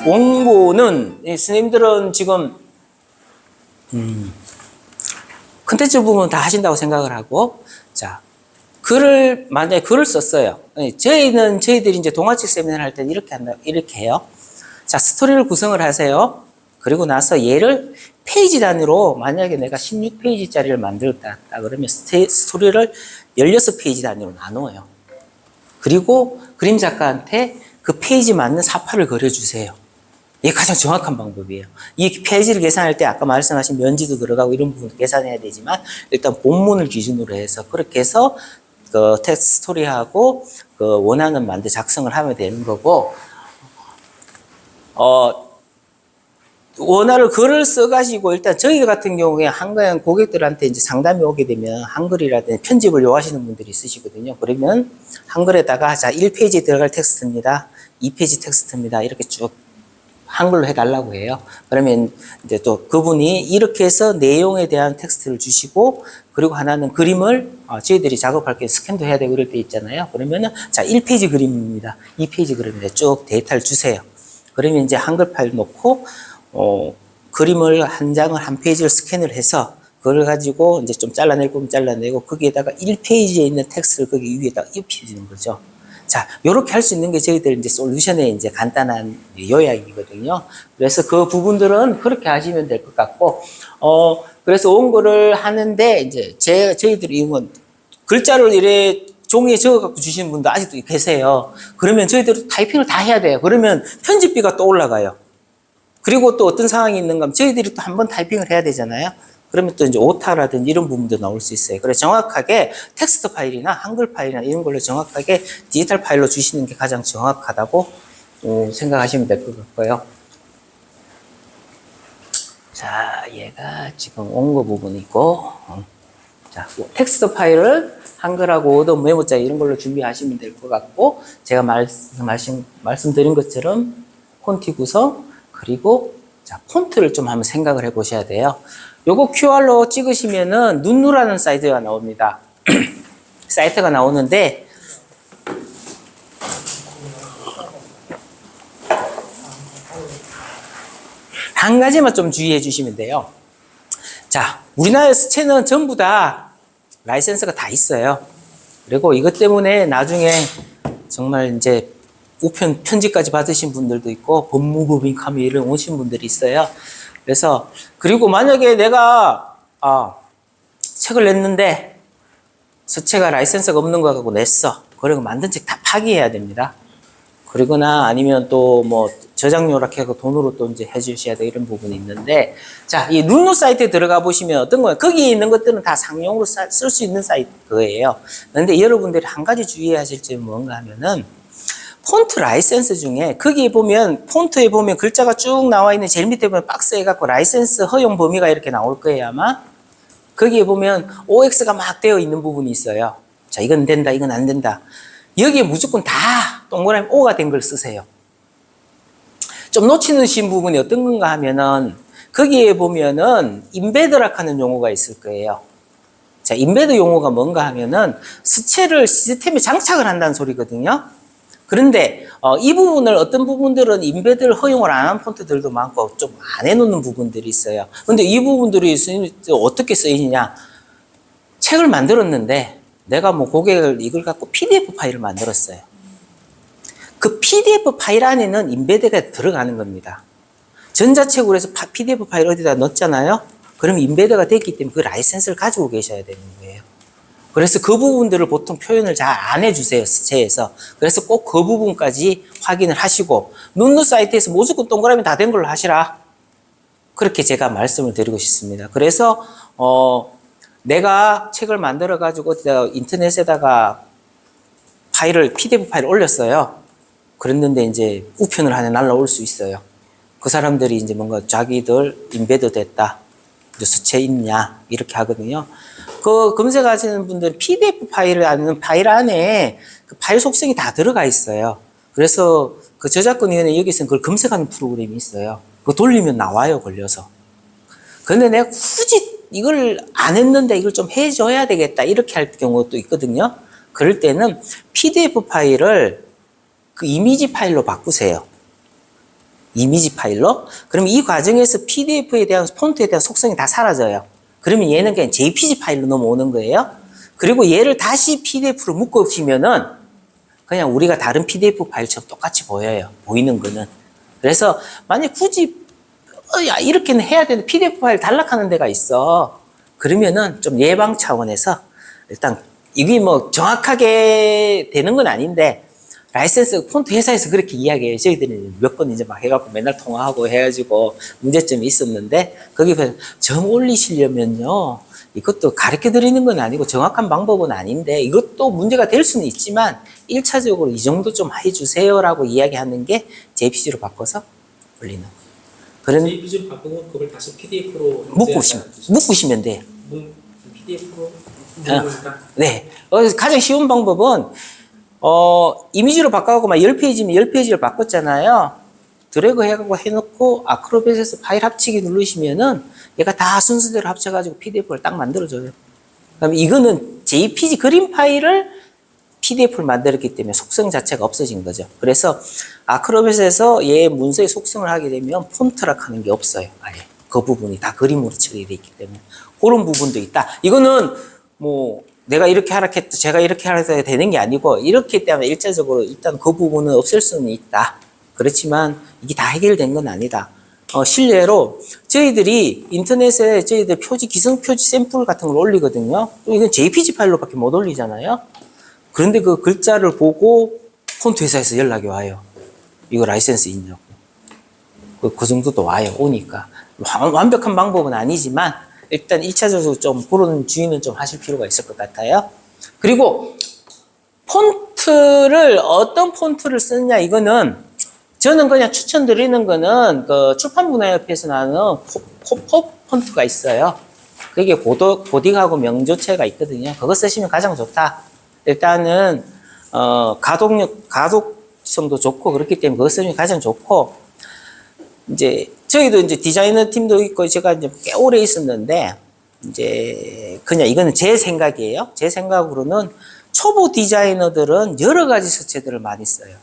원고는 선생님들은 지금 컨텐츠 부분 다 하신다고 생각을 하고, 자, 만약에 글을 썼어요. 저희들이 이제 동화책 세미나를 할 때는 이렇게 해요. 자, 스토리를 구성을 하세요. 그리고 나서 얘를 페이지 단위로, 만약에 내가 16페이지짜리를 만들었다. 그러면 스토리를 16페이지 단위로 나누어요. 그리고 그림 작가한테 그 페이지 맞는 사파를 그려주세요. 이게 가장 정확한 방법이에요. 이 페이지를 계산할 때 아까 말씀하신 면지도 들어가고 이런 부분도 계산해야 되지만, 일단 본문을 기준으로 해서 그렇게 해서 그 텍스트 스토리하고 그 원하는 만들 작성을 하면 되는 거고, 원화를 글을 써가지고, 일단 저희 같은 경우에 한글 고객들한테 이제 상담이 오게 되면 한글이라든지 편집을 요하시는 분들이 있으시거든요. 그러면 한글에다가 자, 1페이지에 들어갈 텍스트입니다. 2페이지 텍스트입니다. 이렇게 쭉 한글로 해달라고 해요. 그러면 이제 또 그분이 이렇게 해서 내용에 대한 텍스트를 주시고, 그리고 하나는 그림을 저희들이 작업할 때 스캔도 해야 되고 이럴 때 있잖아요. 그러면은 자, 1페이지 그림입니다. 2페이지 그림입니다. 쭉 데이터를 주세요. 그러면 이제 한글 파일 놓고 그림을 한 장을 한 페이지를 스캔을 해서 그걸 가지고 이제 좀 잘라낼 거면 잘라내고, 거기에다가 1페이지에 있는 텍스트를 거기 위에다 입혀주는 거죠. 자, 요렇게 할 수 있는 게 저희들 이제 솔루션의 이제 간단한 요약이거든요. 그래서 그 부분들은 그렇게 하시면 될 것 같고, 그래서 원고를 하는데 이제 저희들이 이건 글자를 이래 종이에 적어 갖고 주시는 분도 아직도 계세요. 그러면 저희들은 타이핑을 다 해야 돼요. 그러면 편집비가 또 올라가요. 그리고 또 어떤 상황이 있는가 하면 저희들이 또 한 번 타이핑을 해야 되잖아요. 그러면 또 이제 오타라든지 이런 부분도 나올 수 있어요. 그래서 정확하게 텍스트 파일이나 한글 파일이나 이런 걸로 정확하게 디지털 파일로 주시는 게 가장 정확하다고 생각하시면 될 것 같고요. 자, 얘가 지금 원고 부분이고, 자, 텍스트 파일을 한글하고 워드, 메모장 이런 걸로 준비하시면 될 것 같고, 제가 말씀드린 것처럼 폰트 구성, 그리고 자, 폰트를 좀 한번 생각을 해 보셔야 돼요. 요거 QR로 찍으시면은 눈누라는 사이트가 나옵니다. 사이트가 나오는데, 한 가지만 좀 주의해 주시면 돼요. 자, 우리나라 스채는 전부 다 라이센스가 다 있어요. 그리고 이것 때문에 나중에 정말 이제 우편 편지까지 받으신 분들도 있고, 법무법인카미 이런 오신 분들이 있어요. 그래서, 그리고 만약에 내가 책을 냈는데 서체가 라이센스가 없는 거 갖고 냈어. 그리고 만든 책 다 파기해야 됩니다. 그리거나 아니면 또 뭐 저작료락 해서 돈으로 또 이제 해주셔야 돼, 이런 부분이 있는데, 자, 이 룬루 사이트에 들어가 보시면 어떤 거예요? 거기에 있는 것들은 다 상용으로 쓸 수 있는 사이트예요. 그런데 여러분들이 한 가지 주의하실 점은 뭔가 하면은, 폰트 라이센스 중에 거기에 보면, 폰트에 보면 글자가 쭉 나와 있는 제일 밑에 보면 박스에 갖고 라이센스 허용 범위가 이렇게 나올 거예요, 아마. 거기에 보면 OX가 막 되어 있는 부분이 있어요. 자, 이건 된다, 이건 안 된다. 여기에 무조건 다 동그라미 O가 된 걸 쓰세요. 좀 놓치는 부분이 어떤 건가 하면은, 거기에 보면은 임베드락 하는 용어가 있을 거예요. 자, 임베드 용어가 뭔가 하면은 스체를 시스템에 장착을 한다는 소리거든요. 그런데 이 부분을 어떤 부분들은 임베드를 허용을 안 한 폰트들도 많고 좀 안 해놓는 부분들이 있어요. 근데 이 부분들이 어떻게 쓰이느냐? 책을 만들었는데 내가 뭐 고객을 이걸 갖고 PDF 파일을 만들었어요. 그 PDF 파일 안에는 임베드가 들어가는 겁니다. 전자책으로 해서 PDF 파일 어디다 넣었잖아요. 그럼 임베드가 됐기 때문에 그 라이센스를 가지고 계셔야 되는 거예요. 그래서 그 부분들을 보통 표현을 잘 안 해주세요, 스체에서. 그래서 꼭 그 부분까지 확인을 하시고, 눈누 사이트에서 무조건 동그라미 다 된 걸로 하시라. 그렇게 제가 말씀을 드리고 싶습니다. 그래서 내가 책을 만들어 가지고 인터넷에다가 PDF 파일을 올렸어요. 그랬는데 이제 우편을 하나 날라올 수 있어요. 그 사람들이 이제 뭔가 자기들 임베드 됐다, 스체 있냐 이렇게 하거든요. 그 검색하시는 분들은 PDF 파일을 아는 파일 안에 그 파일 속성이 다 들어가 있어요. 그래서 그 저작권위원회 여기서는 그걸 검색하는 프로그램이 있어요. 그거 돌리면 나와요, 걸려서. 그런데 내가 굳이 이걸 안 했는데 이걸 좀 해줘야 되겠다, 이렇게 할 경우도 있거든요. 그럴 때는 PDF 파일을 그 이미지 파일로 바꾸세요. 이미지 파일로. 그럼 이 과정에서 PDF에 대한 폰트에 대한 속성이 다 사라져요. 그러면 얘는 그냥 JPG 파일로 넘어오는 거예요. 그리고 얘를 다시 PDF로 묶으시면은 그냥 우리가 다른 PDF 파일처럼 똑같이 보여요. 보이는 거는. 그래서 만약 굳이 야 이렇게는 해야 되는데 PDF 파일 단락하는 데가 있어. 그러면은 좀 예방 차원에서 일단 이게 뭐 정확하게 되는 건 아닌데 라이센스 폰트 회사에서 그렇게 이야기해요. 저희들이 몇 번 이제 막 해갖고 맨날 통화하고 해가지고 문제점이 있었는데 거기서 점 올리시려면요. 이것도 가르쳐 드리는 건 아니고 정확한 방법은 아닌데 이것도 문제가 될 수는 있지만 1차적으로 이 정도 좀 해주세요라고 이야기하는 게 JPG로 바꿔서 올리는 거예요. 그런 JPG로 바꾸고 그걸 다시 PDF로 묶으시면 돼요. PDF로 네. 가장 쉬운 방법은 이미지로 바꿔갖고 막 10페이지면 10페이지를 바꿨잖아요. 드래그 해갖고 해놓고 아크로벳에서 파일 합치기 누르시면은 얘가 다 순서대로 합쳐가지고 PDF를 딱 만들어줘요. 그럼 이거는 JPG 그림 파일을 PDF를 만들었기 때문에 속성 자체가 없어진 거죠. 그래서 아크로벳에서 얘 문서의 속성을 하게 되면 폰트락 하는 게 없어요. 아예. 그 부분이 다 그림으로 처리되어 있기 때문에. 그런 부분도 있다. 이거는 뭐 내가 이렇게 하라 했다, 제가 이렇게 하라 해야 되는 게 아니고 이렇기 때문에 일차적으로 일단 그 부분은 없앨 수는 있다. 그렇지만 이게 다 해결된 건 아니다. 실례로 저희들이 인터넷에 저희들 표지, 기성표지 샘플 같은 걸 올리거든요. 이건 JPG 파일로밖에 못 올리잖아요. 그런데 그 글자를 보고 폰트 회사에서 연락이 와요. 이거 라이센스 있냐고. 그 정도도 와요. 오니까. 완벽한 방법은 아니지만 일단 1차적으로 좀 그런 주의는 좀 하실 필요가 있을 것 같아요. 그리고 폰트를 어떤 폰트를 쓰느냐 이거는 저는 그냥 추천드리는 거는 그 출판문화협회에서 나는 팝업 폰트가 있어요. 그게 고딕하고 명조체가 있거든요. 그거 쓰시면 가장 좋다. 일단은 가독성도 좋고 그렇기 때문에 그거 쓰면 가장 좋고 이제 저희도 이제 디자이너 팀도 있고 제가 이제 꽤 오래 있었는데 이제 그냥 이거는 제 생각이에요. 제 생각으로는 초보 디자이너들은 여러 가지 서체들을 많이 써요.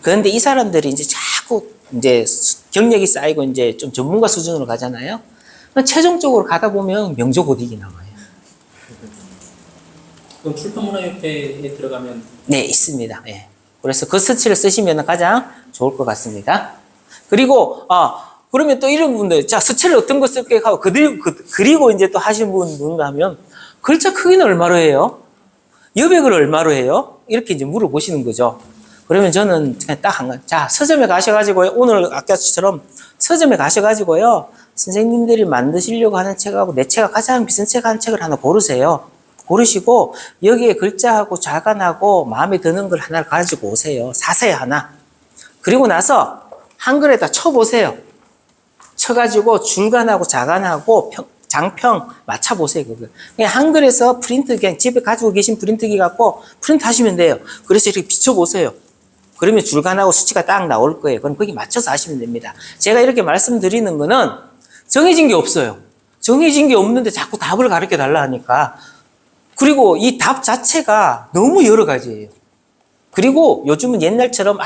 그런데 이 사람들이 이제 자꾸 이제 경력이 쌓이고 이제 좀 전문가 수준으로 가잖아요. 최종적으로 가다 보면 명조 고딕이 나와요. 그럼 출판문화협회에 들어가면 네, 있습니다. 네. 그래서 그 서치를 쓰시면 가장 좋을 것 같습니다. 그리고 그러면 또 이런 분들 자 서체를 어떤 거 쓸게 하고 그리고 이제 또 하신 분 하면 글자 크기는 얼마로 해요? 여백을 얼마로 해요? 이렇게 이제 물어보시는 거죠. 그러면 저는 그냥 딱 한 거. 자, 서점에 가셔가지고요. 오늘 아까처럼 서점에 가셔가지고요. 선생님들이 만드시려고 하는 책하고 내 책과 가장 비슷한 책 한 책을 하나 고르세요. 고르시고 여기에 글자하고 자간하고 마음에 드는 걸 하나 가지고 오세요. 사세요, 하나. 그리고 나서 한글에다 쳐보세요. 쳐가지고 줄간하고 자간하고 장평 맞춰보세요. 그걸. 그냥 한글에서 프린트 그냥 집에 가지고 계신 프린트기 갖고 프린트 하시면 돼요. 그래서 이렇게 비춰보세요. 그러면 줄간하고 수치가 딱 나올 거예요. 그럼 거기 맞춰서 하시면 됩니다. 제가 이렇게 말씀드리는 거는 정해진 게 없어요. 정해진 게 없는데 자꾸 답을 가르쳐 달라 하니까. 그리고 이 답 자체가 너무 여러 가지예요. 그리고 요즘은 옛날처럼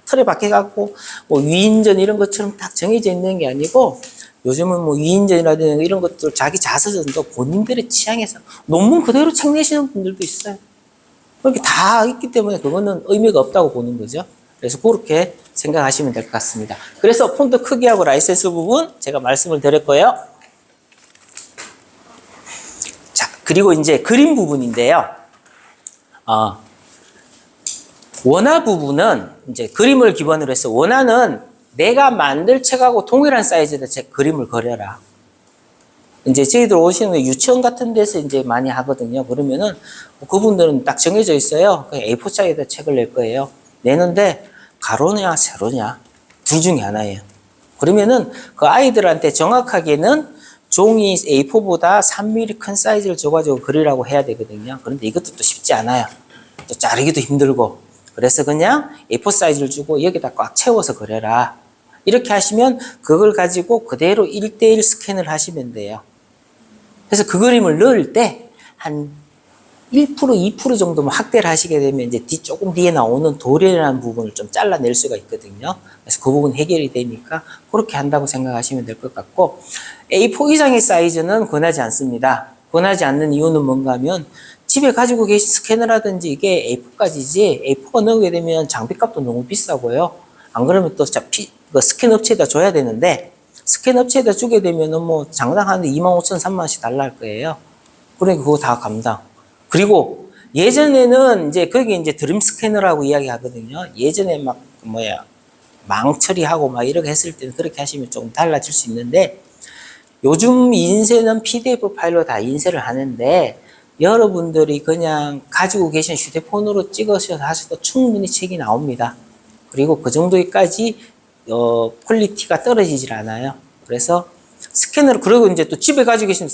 틀에 박혀갖고 뭐 위인전 이런 것처럼 딱 정해져 있는 게 아니고 요즘은 뭐 위인전이라든가 이런 것들 자기 자서전도 본인들의 취향에서 논문 그대로 책 내시는 분들도 있어요. 그렇게 다 있기 때문에 그거는 의미가 없다고 보는 거죠. 그래서 그렇게 생각하시면 될 것 같습니다. 그래서 폰트 크기하고 라이센스 부분 제가 말씀을 드렸고요. 자, 그리고 이제 그림 부분인데요. 원화 부분은 이제 그림을 기반으로 해서 원화는 내가 만들 책하고 동일한 사이즈의 그림을 그려라. 이제 저희들 오시는 유치원 같은 데서 이제 많이 하거든요. 그러면은 그분들은 딱 정해져 있어요. A4 사이즈의 책을 낼 거예요. 내는데 가로냐 세로냐 둘 중에 하나예요. 그러면은 그 아이들한테 정확하게는 종이 A4보다 3mm 큰 사이즈를 줘가지고 그리라고 해야 되거든요. 그런데 이것도 또 쉽지 않아요. 또 자르기도 힘들고. 그래서 그냥 A4 사이즈를 주고 여기다 꽉 채워서 그려라. 이렇게 하시면 그걸 가지고 그대로 1:1 스캔을 하시면 돼요. 그래서 그 그림을 넣을 때 한 1%, 2% 정도만 확대를 하시게 되면 이제 조금 뒤에 나오는 도래라는 부분을 좀 잘라낼 수가 있거든요. 그래서 그 부분 해결이 되니까 그렇게 한다고 생각하시면 될 것 같고, A4 이상의 사이즈는 권하지 않습니다. 권하지 않는 이유는 뭔가 하면 집에 가지고 계신 스캐너라든지 이게 A4까지지, A4가 넣게 되면 장비값도 너무 비싸고요. 안 그러면 또 스캔 업체에다 줘야 되는데, 스캔 업체에다 주게 되면은 뭐 장당 하는데 25,000, 30,000원씩 달라 할 거예요. 그러니까 그거 다 감당. 그리고 예전에는 이제 거기 이제 드림 스캐너라고 이야기하거든요. 예전에 막 망 처리하고 막 이렇게 했을 때는 그렇게 하시면 조금 달라질 수 있는데, 요즘 인쇄는 PDF 파일로 다 인쇄를 하는데 여러분들이 그냥 가지고 계신 휴대폰으로 찍으셔서 하셔도 충분히 책이 나옵니다. 그리고 그 정도까지 퀄리티가 떨어지질 않아요. 그래서 스캐너를, 그리고 이제 또 집에 가지고 계신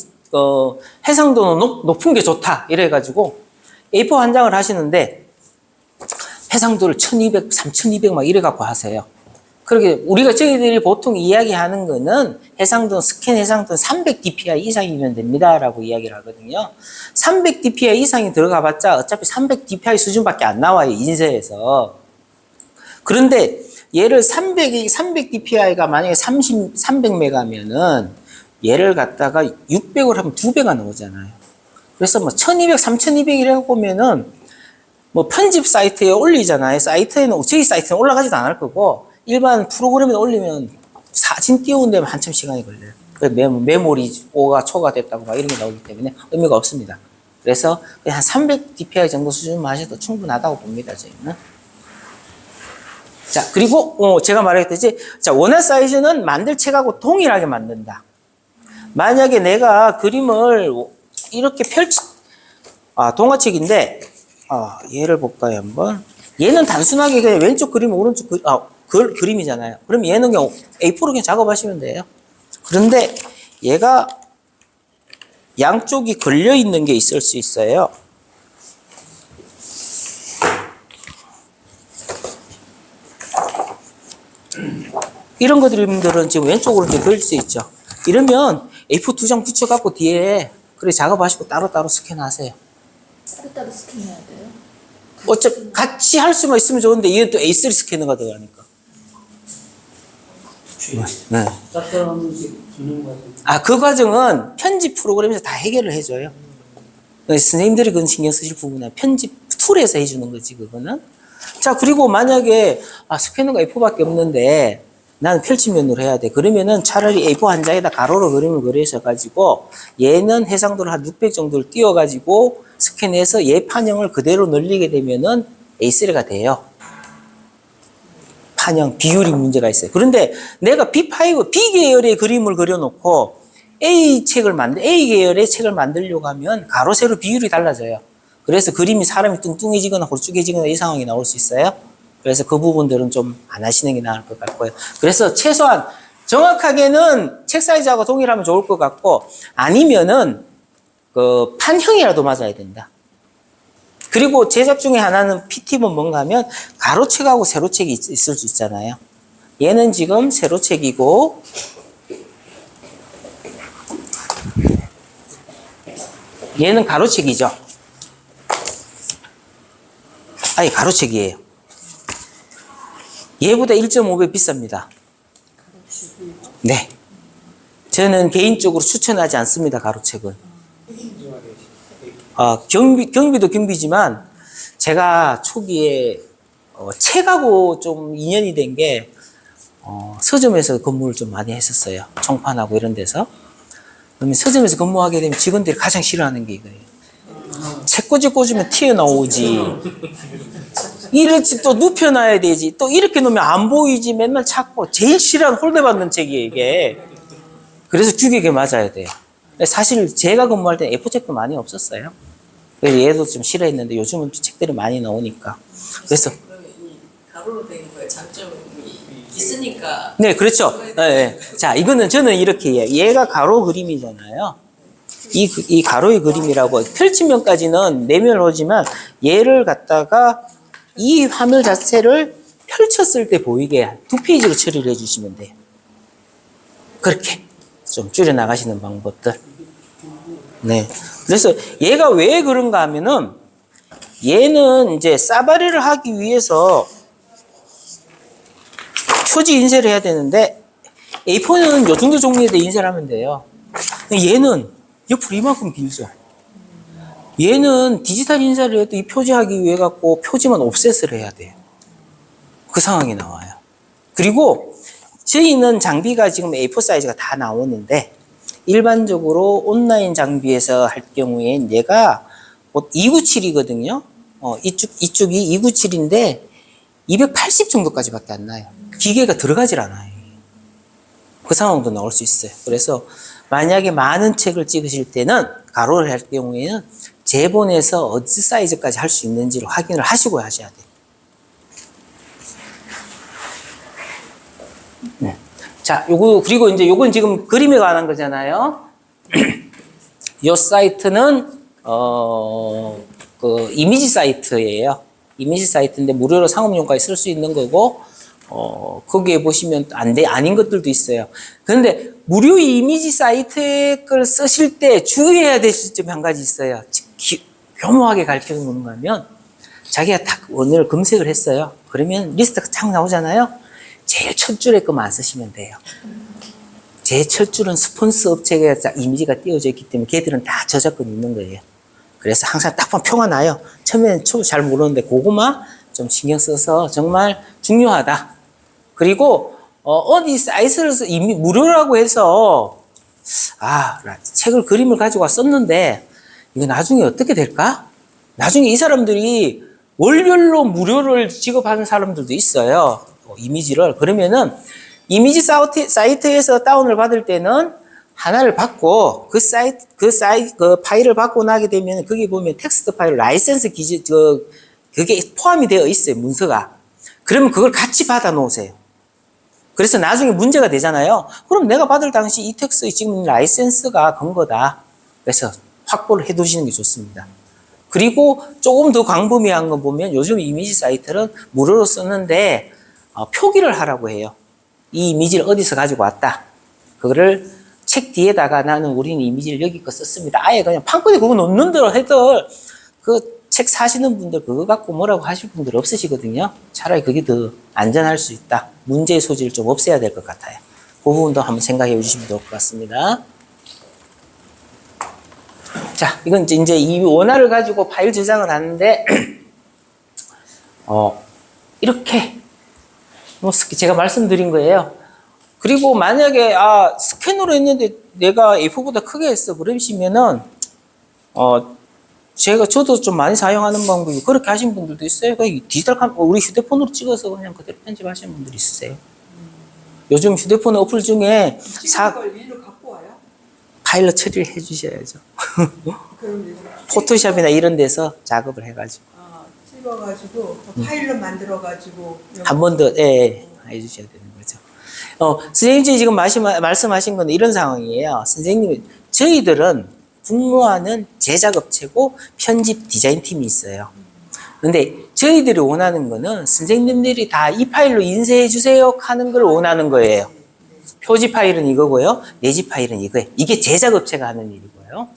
해상도는 높은 게 좋다 이래가지고 A4 한 장을 하시는데 해상도를 1200, 3200 막 이래 갖고 하세요. 그렇게 우리가 저희들이 보통 이야기하는 거는 스캔 해상도는 300 dpi 이상이면 됩니다라고 이야기를 하거든요. 300 dpi 이상이 들어가봤자 어차피 300 dpi 수준밖에 안 나와요, 인쇄에서. 그런데 얘를 300 dpi가 만약에 300메가면은 얘를 갖다가 600을 하면 2배가 나오잖아요. 그래서 뭐 1200, 3200 이래 보면은 뭐 편집 사이트에 올리잖아요. 저희 사이트는 올라가지도 않을 거고, 일반 프로그램에 올리면 사진 띄우는 데만 한참 시간이 걸려요. 메모리가 초과됐다고 막 이런 게 나오기 때문에 의미가 없습니다. 그래서 그냥 한 300 dpi 정도 수준만 하셔도 충분하다고 봅니다, 저희는. 자, 그리고 제가 말했듯이, 자, 원화 사이즈는 만들 책하고 동일하게 만든다. 만약에 내가 그림을 이렇게 동화책인데, 얘를 볼까요, 한번? 얘는 단순하게 그냥 왼쪽 그림, 오른쪽 그림이잖아요. 그럼 얘는 그냥 A4로 그냥 작업하시면 돼요. 그런데 얘가 양쪽이 걸려 있는 게 있을 수 있어요. 이런 것들은 지금 왼쪽으로 이렇게 걸릴 수 있죠. 이러면 A4 2장 붙여갖고 뒤에 그래 작업하시고 따로따로 스캔하세요. 따로 스캔해야 돼요? 어차피 같이 할 수만 있으면 좋은데 이게 또 A3 스캐너가 들어가니까. 네. 그 과정은 편집 프로그램에서 다 해결을 해줘요. 선생님들이 그건 신경 쓰실 부분은 편집 툴에서 해주는 거지, 그거는. 자, 그리고 만약에 스캐너가 A4밖에 없는데 나는 펼치면으로 해야 돼. 그러면은 차라리 A4 한 장에다 가로로 그림을 그리셔가지고 얘는 해상도를 한 600 정도를 띄워가지고 스캔해서 얘 판형을 그대로 늘리게 되면은 A3가 돼요. 판형 비율이 문제가 있어요. 그런데 내가 B 계열의 그림을 그려놓고 A 계열의 책을 만들려고 하면 가로 세로 비율이 달라져요. 그래서 그림이 사람이 뚱뚱해지거나 홀쭉해지거나 이 상황이 나올 수 있어요. 그래서 그 부분들은 좀 안 하시는 게 나을 것 같고요. 그래서 최소한 정확하게는 책 사이즈하고 동일하면 좋을 것 같고, 아니면은 그 판형이라도 맞아야 된다. 그리고 제작 중에 하나는 PT는 뭔가 하면 가로책하고 세로책이 있을 수 있잖아요. 얘는 지금 세로책이고 얘는 가로책이죠. 아니, 가로책이에요. 얘보다 1.5배 비쌉니다. 네. 저는 개인적으로 추천하지 않습니다, 가로책은. 경비도 경비지만, 제가 초기에, 책하고 좀 인연이 된 게, 서점에서 근무를 좀 많이 했었어요. 총판하고 이런 데서. 그러면 서점에서 근무하게 되면 직원들이 가장 싫어하는 게 이거예요. 책꽂이 꽂으면 튀어나오지. 이렇게 또 눕혀놔야 되지. 또 이렇게 놓으면 안 보이지. 맨날 찾고. 제일 싫어하는 홀대 받는 책이에요, 이게. 그래서 규격에 맞아야 돼요. 사실 제가 근무할 때 A4책도 많이 없었어요. 그래서 얘도 좀 싫어했는데 요즘은 책들이 많이 나오니까. 그래서. 가로로 된 거에 장점이 있으니까. 네, 그렇죠. 네. 자, 이거는 저는 이렇게 해요. 얘가 가로 그림이잖아요. 이 가로의 그림이라고. 펼치면까지는 내면오지만 얘를 갖다가 이 화면 자체를 펼쳤을 때 보이게 2페이지로 처리를 해주시면 돼요. 그렇게 좀 줄여 나가시는 방법들. 네. 그래서 얘가 왜 그런가 하면은 얘는 이제 사바리를 하기 위해서 표지 인쇄를 해야 되는데 A4는 요 정도 종류에 대해 인쇄를 하면 돼요. 얘는 옆으로 이만큼 길죠. 얘는 디지털 인쇄를 해도 이 표지하기 위해 갖고 표지만 옵셋을 해야 돼요. 그 상황이 나와요. 그리고 저희는 장비가 지금 A4 사이즈가 다 나오는데 일반적으로 온라인 장비에서 할 경우엔 얘가 297이거든요. 이쪽이 297인데 280 정도까지밖에 안 나요. 기계가 들어가질 않아요. 그 상황도 나올 수 있어요. 그래서 만약에 많은 책을 찍으실 때는 가로를 할 경우에는 재본에서 어디 사이즈까지 할 수 있는지를 확인을 하시고 하셔야 돼요. 네. 자, 그리고 이제 요건 지금 그림에 관한 거잖아요. 요 사이트는, 이미지 사이트예요. 이미지 사이트인데 무료로 상업용까지 쓸 수 있는 거고, 거기에 보시면 아닌 것들도 있어요. 그런데 무료 이미지 사이트에 걸 쓰실 때 주의해야 되실 점이 한 가지 있어요. 교묘하게 가르쳐주는 건가 하면, 자기가 딱 원어를 검색을 했어요. 그러면 리스트가 쫙 나오잖아요. 제일 첫 줄에 것만 쓰시면 돼요. 제일 첫 줄은 스폰서 업체가 이미지가 띄워져 있기 때문에 걔들은 다 저작권이 있는 거예요. 그래서 항상 딱 보면 표가 나요. 처음에는 잘 모르는데 그거만 좀 신경 써서 정말 중요하다. 그리고 어디 사이트를 이미 무료라고 해서 책을 그림을 가지고 썼는데 이거 나중에 어떻게 될까? 나중에 이 사람들이 월별로 무료를 지급하는 사람들도 있어요. 이미지를. 그러면은 이미지 사이트에서 다운을 받을 때는 하나를 받고 그 파일을 받고 나게 되면 거기 보면 텍스트 파일 라이센스 그게 포함이 되어 있어요. 문서가. 그러면 그걸 같이 받아 놓으세요. 그래서 나중에 문제가 되잖아요. 그럼 내가 받을 당시 이 텍스트에 지금 라이센스가 근거다. 그래서 확보를 해 두시는 게 좋습니다. 그리고 조금 더 광범위한 거 보면 요즘 이미지 사이트는 무료로 쓰는데 표기를 하라고 해요. 이 이미지를 어디서 가지고 왔다. 그거를 책 뒤에다가 나는 우리는 이미지를 여기 거 썼습니다. 아예 그냥 판권에 그거 놓는 대로 해도 그 책 사시는 분들 그거 갖고 뭐라고 하실 분들 없으시거든요. 차라리 그게 더 안전할 수 있다. 문제의 소지를 좀 없애야 될 것 같아요. 그 부분도 한번 생각해 주시면 좋을 것 같습니다. 자, 이건 이제 이 원화를 가지고 파일 저장을 하는데 이렇게 제가 말씀드린 거예요. 그리고 만약에 스캐너로 했는데 내가 A4보다 크게 했어 그러시면은 저도 좀 많이 사용하는 방법이 그렇게 하신 분들도 있어요. 우리 휴대폰으로 찍어서 그냥 그대로 편집하시는 분들이 있으세요. 요즘 휴대폰 어플 중에 걸 일로 갖고 와요? 파일로 처리를 해주셔야죠. 그럼 포토샵이나 이런 데서 작업을 해가지고 찍어가지고 파일로 만들어가지고 한 번 더 해주셔야 되는 거죠. 선생님이 지금 말씀하신 건 이런 상황이에요. 선생님, 저희들은 분모하는 제작업체고 편집 디자인팀이 있어요. 근데 저희들이 원하는 거는 선생님들이 다 이 파일로 인쇄해 주세요 하는 걸 원하는 거예요. 표지 파일은 이거고요. 내지 파일은 이거예요. 이게 제작업체가 하는 일이고요.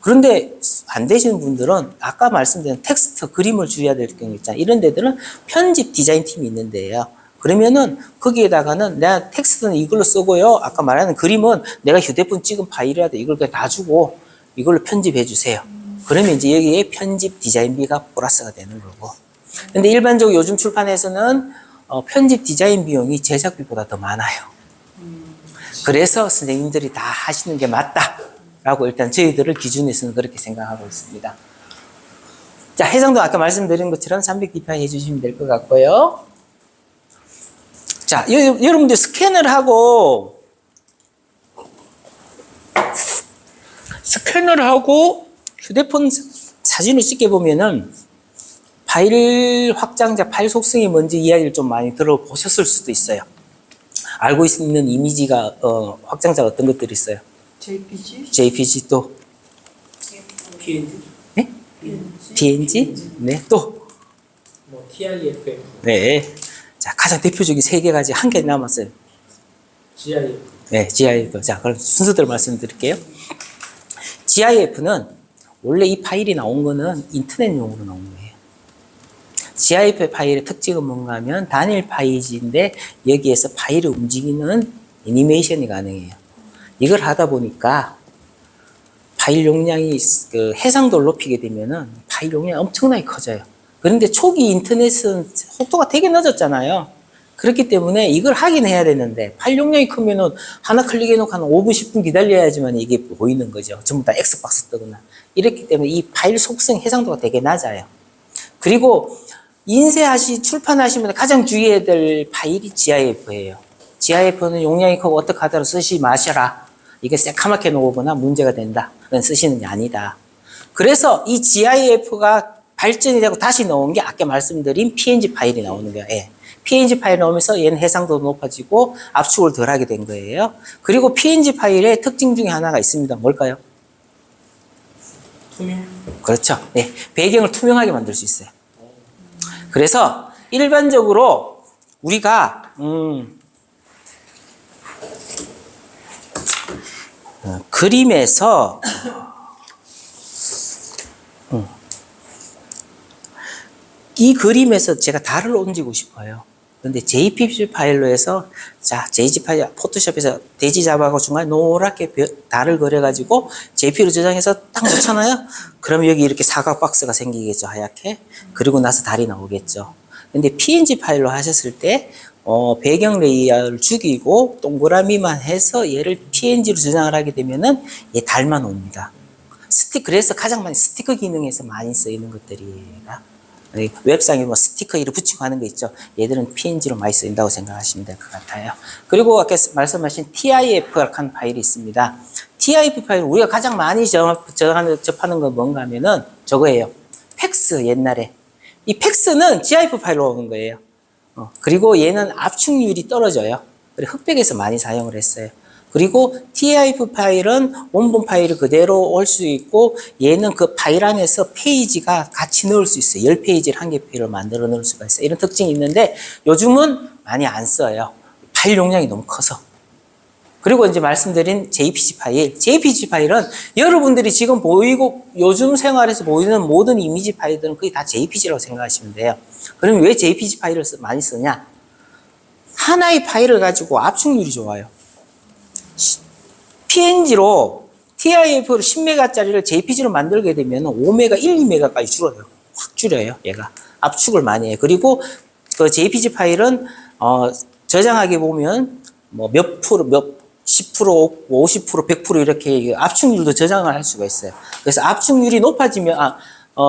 그런데 안 되시는 분들은 아까 말씀드린 텍스트, 그림을 주의해야 될 경우 있잖아요. 이런 데들은 편집 디자인팀이 있는데요. 그러면은 거기에다가는 내가 텍스트는 이걸로 쓰고요. 아까 말하는 그림은 내가 휴대폰 찍은 파일이라도 이걸 그냥 다 주고 이걸로 편집해 주세요. 그러면 이제 여기에 편집 디자인비가 플러스가 되는 거고. 근데 일반적으로 요즘 출판에서는 편집 디자인 비용이 제작비보다 더 많아요. 그래서 선생님들이 다 하시는 게 맞다라고 일단 저희들을 기준에서는 그렇게 생각하고 있습니다. 자, 해상도 아까 말씀드린 것처럼 300dpi 해주시면 될 것 같고요. 자, 여러분들 스캔을 하고 휴대폰 사진을 찍게 보면은 파일 확장자, 파일 속성이 뭔지 이야기를 좀 많이 들어보셨을 수도 있어요. 알고 있는 이미지가 확장자가 어떤 것들이 있어요? JPG 또 PNG, 네? PNG? 네, 또 TIFF, 네. 자, 가장 대표적인 세 개 가지 한 개 남았어요. GIF. 네, GIF. 자, 그럼 순서대로 말씀드릴게요. GIF는 원래 이 파일이 나온 거는 인터넷용으로 나온 거예요. GIF 파일의 특징은 뭔가 하면 단일 파이지인데 여기에서 파일을 움직이는 애니메이션이 가능해요. 이걸 하다 보니까 파일 용량이 그 해상도를 높이게 되면은 파일 용량이 엄청나게 커져요. 그런데 초기 인터넷은 속도가 되게 늦었잖아요. 그렇기 때문에 이걸 하긴 해야 되는데 파일 용량이 크면은 하나 클릭해놓고 한 5분, 10분 기다려야지만 이게 보이는 거죠. 전부 다 X박스 뜨거나. 이렇기 때문에 이 파일 속성 해상도가 되게 낮아요. 그리고 출판하시면 가장 주의해야 될 파일이 GIF예요. GIF는 용량이 크고 어떻게 하더라도 쓰지 마셔라. 이게 새카맣게 나오거나 문제가 된다. 그건 쓰시는 게 아니다. 그래서 이 GIF가 발전이 되고 다시 나온 게 아까 말씀드린 PNG 파일이 나오는 거예요. 예. PNG 파일이 나오면서 얘는 해상도도 높아지고 압축을 덜 하게 된 거예요. 그리고 PNG 파일의 특징 중에 하나가 있습니다. 뭘까요? 투명. 그렇죠. 네. 배경을 투명하게 만들 수 있어요. 그래서 일반적으로 우리가 그림에서 이 그림에서 제가 달을 옮기고 싶어요. 근데 JPG 파일로 해서 JPG 파일 포토샵에서 돼지 잡아가지고 중간에 노랗게 달을 그려가지고 JP로 저장해서 딱 놓잖아요. 그러면 여기 이렇게 사각 박스가 생기겠죠, 하얗게. 그리고 나서 달이 나오겠죠. 근데 PNG 파일로 하셨을 때 배경 레이어를 죽이고 동그라미만 해서 얘를 PNG로 저장을 하게 되면은 얘 달만 옵니다. 그래서 가장 많이 스티커 기능에서 많이 쓰이는 것들이에요. 웹상에 뭐 스티커 이렇게 붙이고 하는 거 있죠. 얘들은 PNG로 많이 쓰인다고 생각하시면 될 것 같아요. 그리고 아까 말씀하신 TIF라는 파일이 있습니다. TIF 파일 우리가 가장 많이 접하는 건 뭔가 하면은 저거예요. 팩스 옛날에. 이 팩스는 GIF 파일로 오는 거예요. 그리고 얘는 압축률이 떨어져요. 그래서 흑백에서 많이 사용을 했어요. 그리고 TIF 파일은 원본 파일을 그대로 올 수 있고 얘는 그 파일 안에서 페이지가 같이 넣을 수 있어요. 10페이지를 한 개 페이지로 만들어 넣을 수가 있어요. 이런 특징이 있는데 요즘은 많이 안 써요. 파일 용량이 너무 커서. 그리고 이제 말씀드린 JPG 파일. JPG 파일은 여러분들이 지금 보이고 요즘 생활에서 보이는 모든 이미지 파일들은 거의 다 JPG라고 생각하시면 돼요. 그럼 왜 JPG 파일을 많이 쓰냐? 하나의 파일을 가지고 압축률이 좋아요. PNG로 TIF로 10메가짜리를 JPG로 만들게 되면 5메가, 1, 2메가까지 줄어요. 확 줄여요, 얘가. 압축을 많이 해요. 그리고 그 JPG 파일은, 저장하게 보면 뭐 몇 프로, 10%, 50%, 100% 이렇게 압축률도 저장을 할 수가 있어요. 그래서 압축률이 높아지면,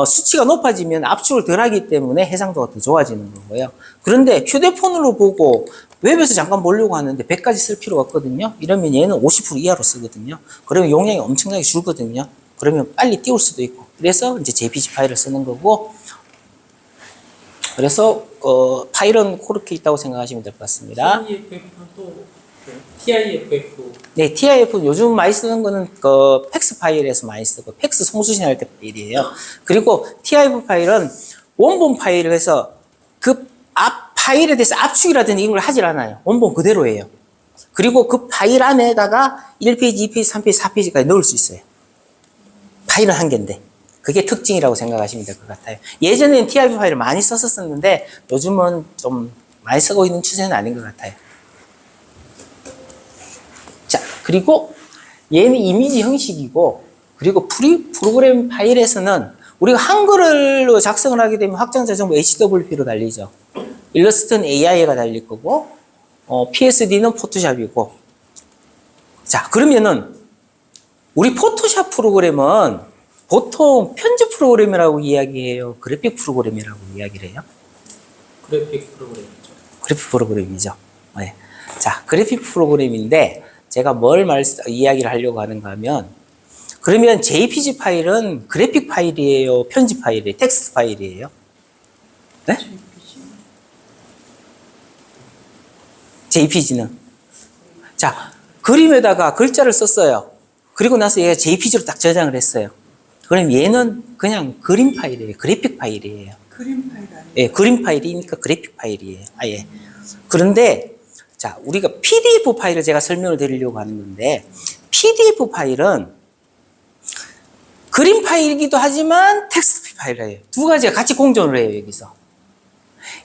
수치가 높아지면 압축을 덜 하기 때문에 해상도가 더 좋아지는 거고요. 그런데 휴대폰으로 보고 웹에서 잠깐 보려고 하는데 100까지 쓸 필요가 없거든요. 이러면 얘는 50% 이하로 쓰거든요. 그러면 용량이 엄청나게 줄거든요. 그러면 빨리 띄울 수도 있고. 그래서 이제 JPG 파일을 쓰는 거고. 그래서 파일은 그렇게 있다고 생각하시면 될 것 같습니다. TIF는 또 TIFF. 네, TIF 요즘 많이 쓰는 거는 그 팩스 파일에서 많이 쓰고 팩스 송수신할 때 파일이에요. 그리고 TIF 파일은 원본 파일을 해서 그 앞 파일에 대해서 압축이라든지 이런 걸 하질 않아요. 원본 그대로예요. 그리고 그 파일 안에다가 1페이지, 2페이지, 3페이지, 4페이지까지 넣을 수 있어요. 파일은 한 개인데. 그게 특징이라고 생각하시면 될 것 같아요. 예전에는 TIF 파일을 많이 썼었는데 요즘은 좀 많이 쓰고 있는 추세는 아닌 것 같아요. 자, 그리고 얘는 이미지 형식이고, 그리고 프로그램 파일에서는 우리가 한글로 작성을 하게 되면 확장자 정보 HWP로 달리죠. 일러스트는 AI가 달릴 거고, PSD는 포토샵이고. 자, 그러면은 우리 포토샵 프로그램은 보통 편집 프로그램이라고 이야기해요. 그래픽 프로그램이라고 이야기를 해요. 그래픽 프로그램이죠. 그래픽 프로그램이죠. 네. 자, 그래픽 프로그램인데 제가 뭘 이야기를 하려고 하는가 하면, 그러면 JPG 파일은 그래픽 파일이에요? 편집 파일이에요? 텍스트 파일이에요? 네? JPG는. 자, 그림에다가 글자를 썼어요. 그리고 나서 얘가 JPG로 딱 저장을 했어요. 그럼 얘는 그냥 그림 파일이에요. 그래픽 파일이에요. 그림 파일 아니에요? 예, 그림 파일이니까 그래픽 파일이에요. 아예. 그런데, 자, 우리가 PDF 파일을 제가 설명을 드리려고 하는 건데, PDF 파일은 그림 파일이기도 하지만 텍스트 파일이에요. 두 가지가 같이 공존을 해요, 여기서.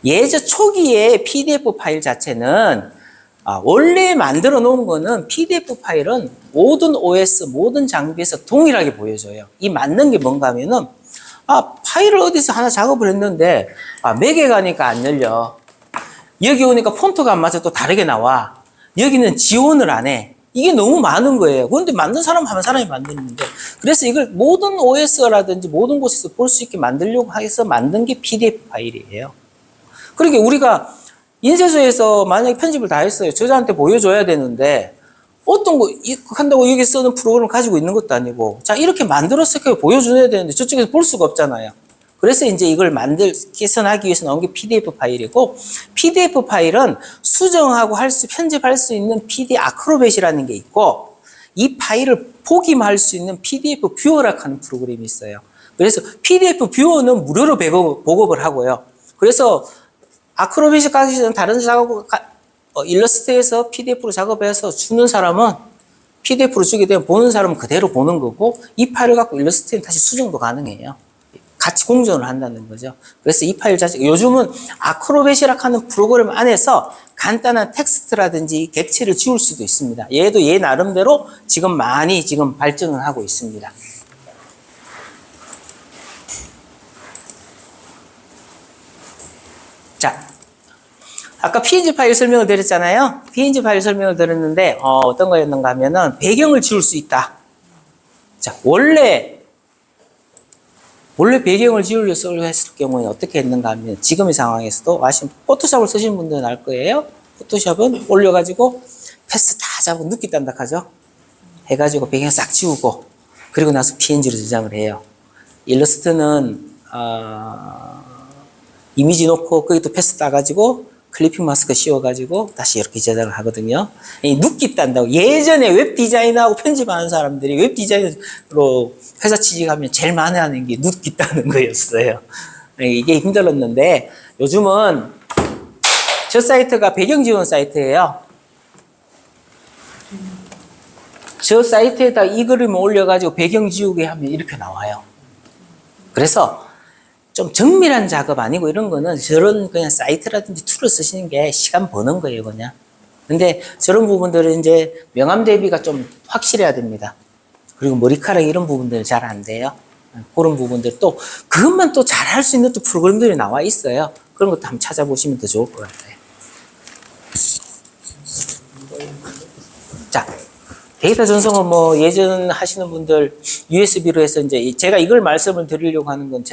예전 초기에 PDF 파일 자체는 원래 만들어 놓은 거는 PDF 파일은 모든 OS, 모든 장비에서 동일하게 보여줘요. 이 맞는 게 뭔가 하면은 파일을 어디서 하나 작업을 했는데 맥에 가니까 안 열려. 여기 오니까 폰트가 안 맞아 또 다르게 나와. 여기는 지원을 안 해. 이게 너무 많은 거예요. 그런데 만든 사람 한 사람이 만드는데 그래서 이걸 모든 OS라든지 모든 곳에서 볼 수 있게 만들려고 해서 만든 게 PDF 파일이에요. 그러니까 우리가 인쇄소에서 만약에 편집을 다 했어요. 저자한테 보여줘야 되는데 어떤 거 한다고 여기 쓰는 프로그램을 가지고 있는 것도 아니고 자 이렇게 만들어서 보여줘야 되는데 저쪽에서 볼 수가 없잖아요. 그래서 이제 이걸 개선하기 위해서 나온 게 PDF 파일이고 PDF 파일은 수정하고 편집할 수 있는 PD 아크로벳이라는 게 있고 이 파일을 보기만 할 수 있는 PDF 뷰어라고 하는 프로그램이 있어요. 그래서 PDF 뷰어는 무료로 보급을 하고요. 그래서 아크로벳이 가기 전에 다른 작업, 일러스트에서 PDF로 작업해서 주는 사람은 PDF로 주게 되면 보는 사람은 그대로 보는 거고 이 파일을 갖고 일러스트에 다시 수정도 가능해요. 같이 공존을 한다는 거죠. 그래서 이 파일 자체가 요즘은 아크로벳이라고 하는 프로그램 안에서 간단한 텍스트라든지 객체를 지울 수도 있습니다. 얘도 얘 나름대로 지금 많이 발전을 하고 있습니다. 자, 아까 PNG 파일 설명을 드렸잖아요. PNG 파일 설명을 드렸는데 어떤 거였는가 하면은 배경을 지울 수 있다. 자, 원래 배경을 지우려고 했을 경우에 어떻게 했는가 하면 지금의 상황에서도 포토샵을 쓰시는 분들은 알 거예요. 포토샵은 올려가지고 패스 다 잡고 눕기 단닥하죠. 해가지고 배경 싹 지우고 그리고 나서 PNG로 저장을 해요. 일러스트는 이미지 놓고 거기 또 패스 따가지고 클리핑 마스크 씌워가지고 다시 이렇게 제작을 하거든요. 이 눕기 딴다고. 예전에 웹 디자인하고 편집하는 사람들이 웹 디자인으로 회사 취직하면 제일 많이 하는 게 눕기 따는 거였어요. 이게 힘들었는데 요즘은 저 사이트가 배경 지원 사이트예요. 저 사이트에다 이 그림을 올려가지고 배경 지우게 하면 이렇게 나와요. 그래서 좀 정밀한 작업 아니고 이런 거는 저런 그냥 사이트라든지 툴을 쓰시는 게 시간 버는 거예요, 그냥. 근데 저런 부분들은 이제 명암 대비가 좀 확실해야 됩니다. 그리고 머리카락 이런 부분들은 잘 안 돼요. 그런 부분들 또 그것만 또 잘 할 수 있는 또 프로그램들이 나와 있어요. 그런 것도 한번 찾아보시면 더 좋을 것 같아요. 자, 데이터 전송은 뭐 예전 하시는 분들 USB로 해서 이제 제가 이걸 말씀을 드리려고 하는 건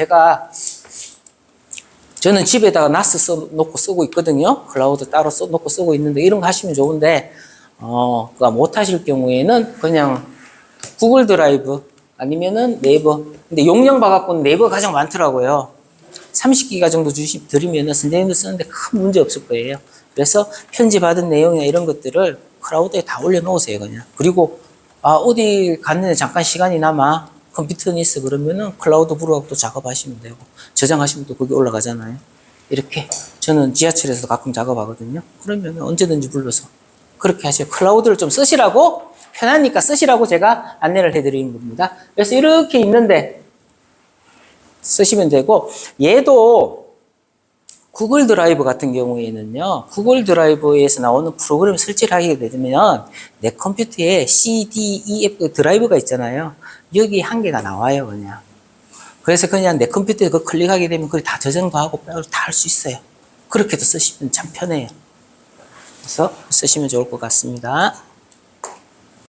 저는 집에다가 NAS 놓고 쓰고 있거든요. 클라우드 따로 놓고 쓰고 있는데 이런 거 하시면 좋은데 그거 못 하실 경우에는 그냥 구글 드라이브 아니면은 네이버. 근데 용량 봐갖고는 네이버가 가장 많더라고요. 30기가 정도 드리면은 선생님들 쓰는데 큰 문제 없을 거예요. 그래서 편집받은 내용이나 이런 것들을 클라우드에 다 올려놓으세요, 그냥. 그리고, 어디 갔는데 잠깐 시간이 남아. 컴퓨터는 있어. 그러면은 클라우드 불어갖고 또 작업하시면 되고, 저장하시면 또 거기 올라가잖아요. 이렇게. 저는 지하철에서도 가끔 작업하거든요. 그러면 언제든지 불러서. 그렇게 하세요. 클라우드를 좀 쓰시라고, 편하니까 쓰시라고 제가 안내를 해드리는 겁니다. 그래서 이렇게 있는데, 쓰시면 되고, 얘도, 구글 드라이브 같은 경우에는요, 구글 드라이브에서 나오는 프로그램 설치를 하게 되면 내 컴퓨터에 CD, EF 드라이브가 있잖아요. 여기 한 개가 나와요, 그냥. 그래서 그냥 내 컴퓨터에 그거 클릭하게 되면 그걸 다 저장도 하고 다 할 수 있어요. 그렇게도 쓰시면 참 편해요. 그래서 쓰시면 좋을 것 같습니다.